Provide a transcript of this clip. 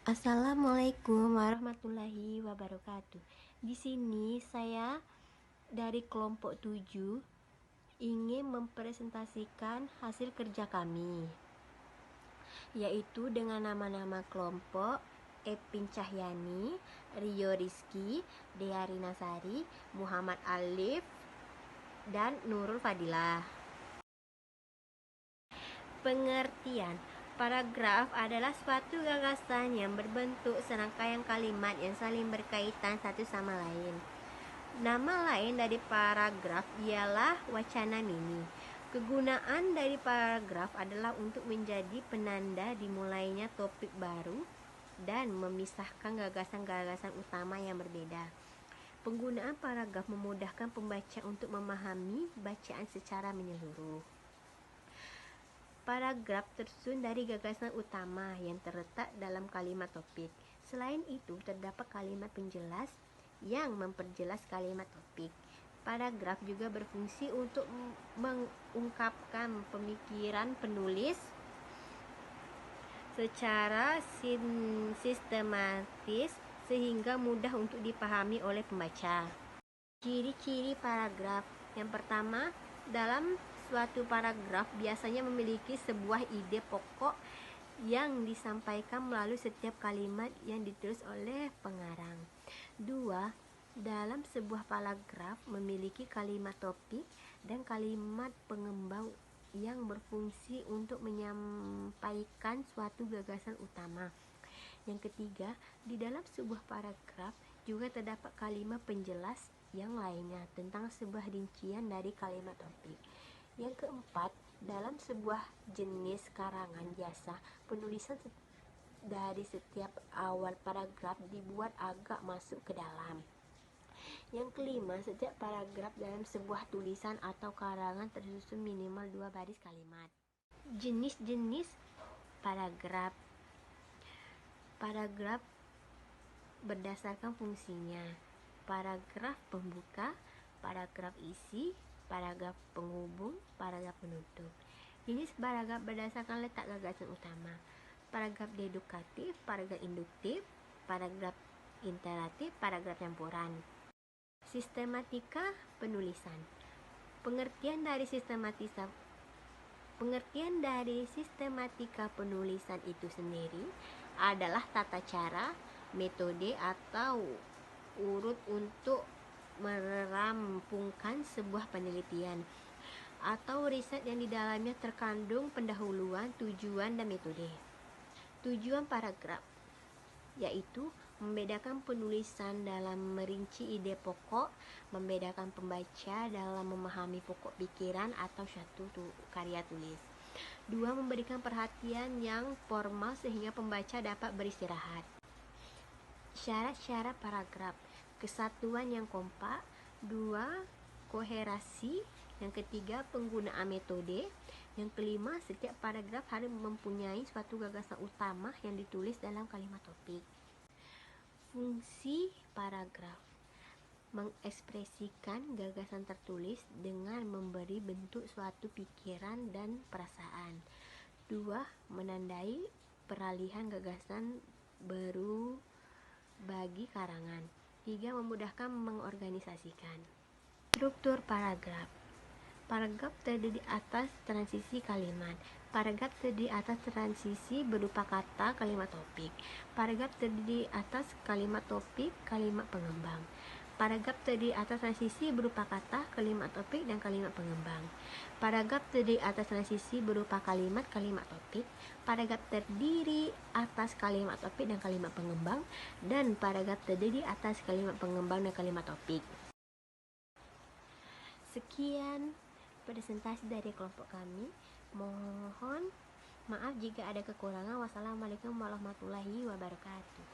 Assalamualaikum warahmatullahi wabarakatuh. Di sini saya dari kelompok 7 ingin mempresentasikan hasil kerja kami, yaitu dengan nama-nama kelompok Epin Cahyani, Rio Rizky, Dea Rinasari, Muhammad Alif, dan Nurul Fadilah. Pengertian: paragraf adalah suatu gagasan yang berbentuk serangkaian kalimat yang saling berkaitan satu sama lain. Nama lain dari paragraf ialah wacana mini. Kegunaan dari paragraf adalah untuk menjadi penanda dimulainya topik baru dan memisahkan gagasan-gagasan utama yang berbeda. Penggunaan paragraf memudahkan pembaca untuk memahami bacaan secara menyeluruh. Paragraf tersusun dari gagasan utama yang terletak dalam kalimat topik. Selain itu, terdapat kalimat penjelas yang memperjelas kalimat topik. Paragraf juga berfungsi untuk mengungkapkan pemikiran penulis secara sistematis sehingga mudah untuk dipahami oleh pembaca. Ciri-ciri paragraf: yang pertama, dalam suatu paragraf biasanya memiliki sebuah ide pokok yang disampaikan melalui setiap kalimat yang ditulis oleh pengarang. 2. Dalam sebuah paragraf memiliki kalimat topik dan kalimat pengembang yang berfungsi untuk menyampaikan suatu gagasan utama. Yang ketiga, di dalam sebuah paragraf juga terdapat kalimat penjelas yang lainnya tentang sebuah rincian dari kalimat topik. Yang keempat, dalam sebuah jenis karangan biasa, penulisan dari setiap awal paragraf dibuat agak masuk ke dalam. Yang kelima, setiap paragraf dalam sebuah tulisan atau karangan tersusun minimal 2 baris kalimat. Jenis-jenis paragraf. Paragraf berdasarkan fungsinya: paragraf pembuka, paragraf isi, paragraf penghubung, paragraf penutup. Jenis paragraf berdasarkan letak gagasan utama: paragraf dedukatif, paragraf induktif, paragraf interatif, paragraf campuran. Sistematika penulisan. Pengertian dari sistematika penulisan itu sendiri adalah tata cara, metode, atau urut untuk merampungkan sebuah penelitian atau riset yang di dalamnya terkandung pendahuluan, tujuan, dan metode. Tujuan paragraf yaitu membedakan penulisan dalam merinci ide pokok, membedakan pembaca dalam memahami pokok pikiran atau suatu karya tulis. 2. Memberikan perhatian yang formal sehingga pembaca dapat beristirahat. Syarat-syarat paragraf: kesatuan yang kompak. 2. Koherasi. Yang ketiga, penggunaan metode. Yang kelima, setiap paragraf harus mempunyai suatu gagasan utama yang ditulis dalam kalimat topik. Fungsi paragraf: mengekspresikan gagasan tertulis dengan memberi bentuk suatu pikiran dan perasaan. 2. Menandai peralihan gagasan baru bagi karangan. 3. Memudahkan mengorganisasikan. Struktur paragraf. Paragraf terdiri atas transisi kalimat. Paragraf terdiri atas transisi berupa kata, kalimat topik. Paragraf terdiri atas kalimat topik, kalimat pengembang. Paragraf terdiri atas transisi berupa kata, kalimat topik, dan kalimat pengembang. Paragraf terdiri atas transisi berupa kalimat, kalimat topik. Paragraf terdiri atas kalimat topik dan kalimat pengembang. Dan paragraf terdiri atas kalimat pengembang dan kalimat topik. Sekian presentasi dari kelompok kami. Mohon maaf jika ada kekurangan. Wassalamualaikum warahmatullahi wabarakatuh.